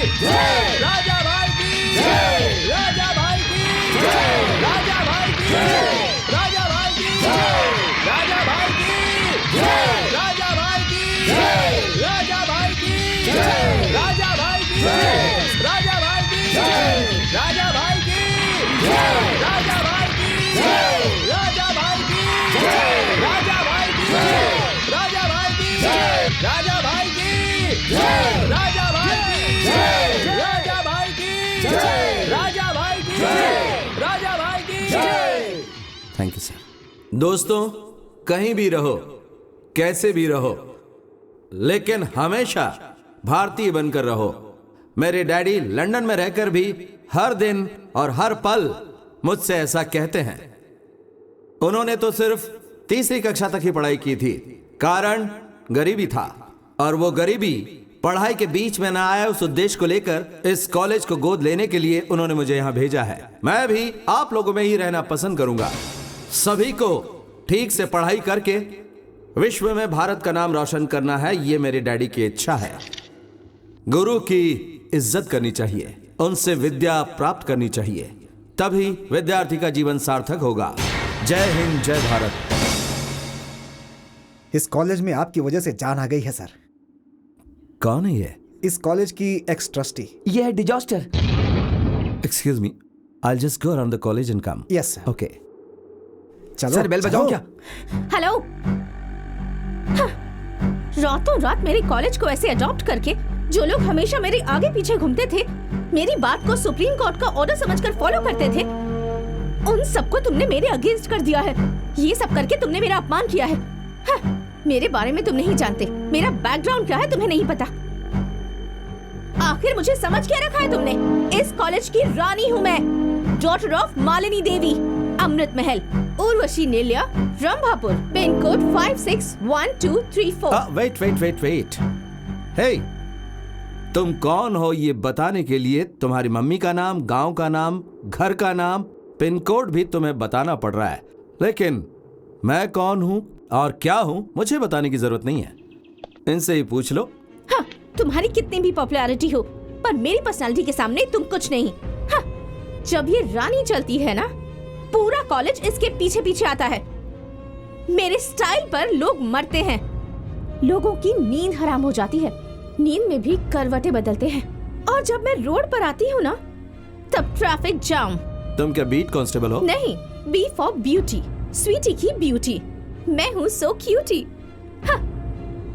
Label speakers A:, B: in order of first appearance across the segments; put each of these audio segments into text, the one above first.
A: जय, राजा भाई की जय, राजा भाई की जय, राजा भाई की जय, राजा भाई की जय, राजा भाई की जय, राजा भाई की जय, राजा भाई की जय, राजा भाई की जय, राजा भाई की जय, राजा भाई की जय, राजा भाई की जय, राजा भाई की जय, राजा भाई की जय, राजा भाई की जय, राजा भाई की जय, राजा भाई की जय, राजा भाई की जय, राजा भाई की जय, राजा भाई की जय।
B: Thank you sir. दोस्तों, कहीं भी रहो, कैसे भी रहो, लेकिन हमेशा भारतीय बनकर रहो। मेरे डैडी लंदन में रहकर भी हर दिन और हर पल मुझसे ऐसा कहते हैं। उन्होंने तो सिर्फ तीसरी कक्षा तक ही पढ़ाई की थी, कारण गरीबी था, और वो गरीबी पढ़ाई के बीच में ना आए उस उद्देश्य को लेकर इस कॉलेज को गोद लेने के लिए उन्होंने मुझे यहां भेजा है। मैं भी आप लोगों में ही रहना पसंद करूंगा। सभी को ठीक से पढ़ाई करके विश्व में भारत का नाम रोशन करना है, ये मेरे डैडी की इच्छा है। गुरु की इज्जत करनी चाहिए, उनसे विद्या प्राप्त करनी चाहिए, तभी विद्यार्थी का जीवन सार्थक होगा। जय हिंद, जय भारत।
C: इस कॉलेज में आपकी वजह से जान आ गई है सर।
B: कौन है ये?
C: इस कॉलेज की एक्स ट्रस्टी।
D: ये है disaster.
B: Excuse me, I just go around the college and come.
C: Yes sir.
B: Okay.
C: चलो
D: सर बेल बजाओ क्या?
E: हेलो। रातों रात मेरे कॉलेज को ऐसे अडॉप्ट करके जो लोग हमेशा मेरे आगे पीछे घूमते थे, मेरी बात को सुप्रीम कोर्ट का ऑर्डर समझकर फॉलो करते थे, उन सबको तुमने मेरे अगेंस्ट कर दिया है। ये सब करके तुमने मेरा अपमान किया है। मेरे बारे में तुम नहीं जानते, मेरा बैकग्राउंड क्या है तुम्हें नहीं पता। आखिर मुझे समझ क्या रखा है तुमने? इस कॉलेज की रानी हूँ मैं, डॉटर ऑफ मालिनी देवी, अमृत महल, उर्वशी नेल्या, रंभापुर, पिन कोड 561234।
B: वेट। हे, तुम कौन हो ये बताने के लिए तुम्हारी मम्मी का नाम, गांव का नाम, घर का नाम, पिन कोड भी तुम्हें बताना पड़ रहा है, लेकिन मैं कौन हूँ और क्या हूँ मुझे बताने की जरूरत नहीं है। इनसे ही पूछ लो।
E: हाँ, तुम्हारी कितनी भी पॉपुलैरिटी हो, पर मेरी पर्सनालिटी के सामने तुम कुछ नहीं। हाँ, जब ये रानी चलती है ना, पूरा कॉलेज इसके पीछे पीछे आता है। मेरे स्टाइल पर लोग मरते हैं, लोगों की नींद हराम हो जाती है, नींद में भी करवटें बदलते हैं, और जब मैं रोड पर आती हूँ ना, तब ट्रैफिक जाम।
B: तुम क्या बीट कांस्टेबल हो?
E: नहीं, बी फॉर ब्यूटी, स्वीटी की ब्यूटी। मैं हूँ सो क्यूटी,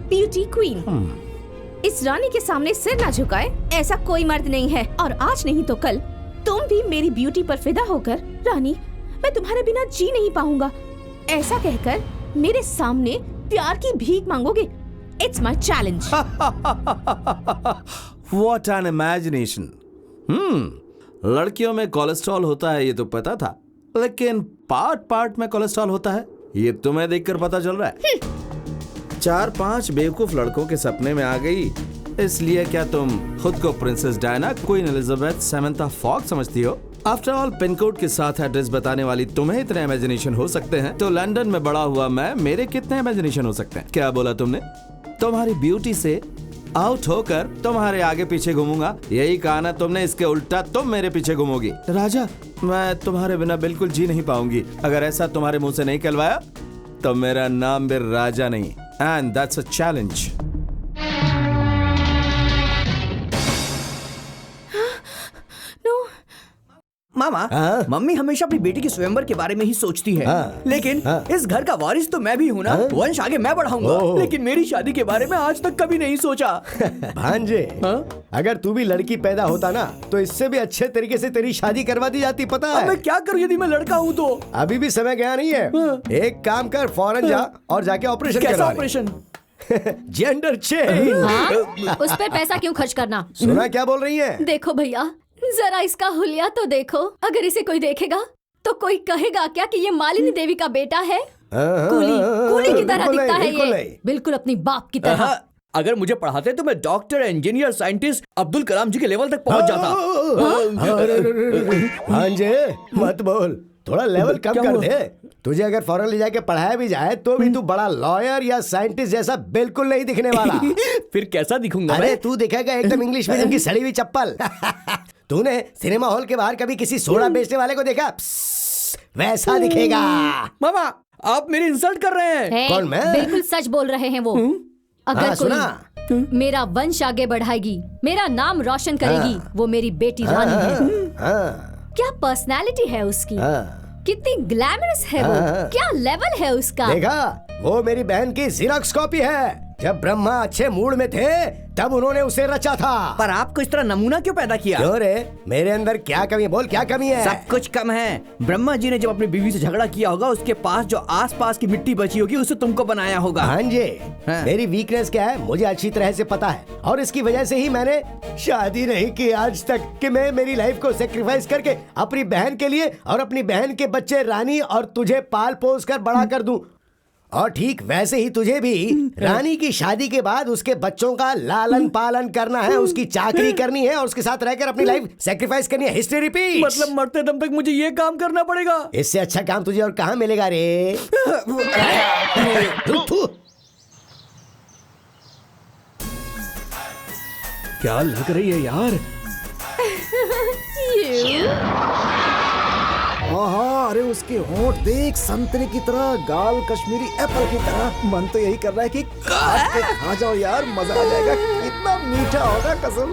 E: ब्यूटी क्वीन। इस रानी के सामने सिर ना झुकाए ऐसा कोई मर्द नहीं है, और आज नहीं तो कल तुम भी मेरी ब्यूटी पर फिदा होकर, रानी मैं तुम्हारे बिना जी नहीं पाऊंगा, ऐसा कहकर मेरे सामने प्यार की भीख मांगोगे। It's my challenge.
B: What an imagination. लड़कियों में कोलेस्ट्रॉल होता है ये तो पता था, लेकिन पार्ट में कोलेस्ट्रॉल होता है ये तुम्हें देखकर पता चल रहा है। 4-5 बेवकूफ लड़कों के सपने में आ गई, इसलिए क्या तुम खुद को princess Diana, queen Elizabeth, Samantha Fox समझती हो? आफ्टर ऑल, पिन कोड के साथ एड्रेस बताने वाली तुम्हें इतने इमेजिनेशन हो सकते हैं, तो लंदन में बड़ा हुआ मैं, मेरे कितने इमेजिनेशन हो सकते हैं? क्या बोला तुमने? तुम्हारी ब्यूटी से आउट होकर तुम्हारे आगे पीछे घूमूंगा, यही कहा ना तुमने? इसके उल्टा तुम मेरे पीछे घूमोगी। राजा, मैं तुम्हारे बिना बिल्कुल जी नहीं पाऊंगी। अगर ऐसा तुम्हारे मुंह से नहीं कहलवाया तो मेरा नाम भी राजा नहीं, and that's a challenge.
D: Mama, mummy हमेशा अपनी बेटी की स्वयंवर के बारे में ही सोचती है, लेकिन इस घर का वारिस तो मैं भी हूँ ना, वंश आगे मैं बढ़ाऊंगा, लेकिन मेरी शादी के बारे में आज तक कभी नहीं सोचा।
F: भांजे, अगर तू भी लड़की पैदा होता ना तो इससे भी अच्छे तरीके से तेरी शादी करवा दी जाती, पता है?
D: मैं क्या करूँ यदि मैं लड़का हूँ तो?
F: अभी भी समय गया नहीं है। एक काम कर, फौरन जा और जाके ऑपरेशन
D: कैसा
F: करवा ले।
D: ऑपरेशन?
F: Gender change.
G: उस पर पैसा क्यों खर्च करना?
F: सुना क्या बोल रही है?
G: देखो भैया, जरा इसका हुलिया तो देखो। अगर इसे कोई देखेगा तो कोई कहेगा क्या कि ये मालिनी देवी का बेटा है? कूली की तरह दिखता है ये, बिल्कुल अपनी बाप की तरह।
D: अगर मुझे पढ़ाते तो मैं doctor, engineer, scientist, Abdul Kalam जी के लेवल तक पहुंच जाता।
F: भांजे, मत बोल, थोड़ा लेवल कम
D: क्या
F: कर
D: हुआ?
F: दे। तुझे अगर फॉरेन ले जाके पढ़ाया भी जाए तो भी तू बड़ा लॉयर या साइंटिस्ट जैसा बिल्कुल नहीं दिखने वाला।
D: फिर कैसा दिखूंगा
F: अरे
D: मैं?
F: तू दिखेगा एकदम इंग्लिश मीडियम की सड़ी हुई चप्पल। तूने सिनेमा हॉल के बाहर कभी किसी सोडा बेचने वाले को देखा? वैसा दिखेगा।
D: मामा आप मेरी इंसल्ट कर रहे हैं।
G: है,
F: कौन, मैं?
G: बिल्कुल सच बोल रहे हैं वो। अगर
F: हाँ,
G: कोई मेरा वंश आगे बढ़ाएगी, मेरा नाम रोशन करेगी, वो मेरी बेटी रानी है।
F: हाँ,
G: क्या पर्सनालिटी है उसकी,
F: हाँ।
G: कितनी ग्लैमरस है वो,
F: हाँ।
G: क्या लेवल है उसका।
F: देखा, वो मेरी बहन की जीरोक्स कॉपी है। जब ब्रह्मा अच्छे मूड में थे तब उन्होंने उसे रचा था।
D: पर आपको इस तरह नमूना क्यों पैदा किया?
F: क्यों रे, मेरे अंदर क्या कमी है? बोल, क्या कमी है?
D: सब कुछ कम है। ब्रह्मा जी ने जब अपनी बीवी से झगड़ा किया होगा, उसके पास जो आसपास की मिट्टी बची होगी उसे तुमको बनाया होगा।
F: हाँ जी,
D: हाँ।
F: मेरी वीकनेस क्या है मुझे अच्छी तरह से पता है, और इसकी वजह से ही मैंने शादी नहीं की आज तक कि मैं मेरी लाइफ को सेक्रीफाइस करके अपनी बहन के लिए और अपनी बहन के बच्चे रानी और तुझे पाल पोस कर बड़ा कर दूं। और ठीक वैसे ही तुझे भी रानी की शादी के बाद उसके बच्चों का लालन पालन करना है, उसकी चाकरी करनी है और उसके साथ रहकर अपनी लाइफ सेक्रीफाइस करनी है। History repeat.
D: मतलब मरते दम तक मुझे ये काम करना पड़ेगा?
F: इससे अच्छा काम तुझे और कहाँ मिलेगा रे? थू।
D: क्या लग रही है यार?
C: हाँ, अरे उसके होंठ देख, संतरे की तरह, गाल कश्मीरी एप्पल की तरह। मन तो यही कर रहा है कि काट के खा जाओ यार, मजा आ जाएगा। कितना मीठा होगा कसम।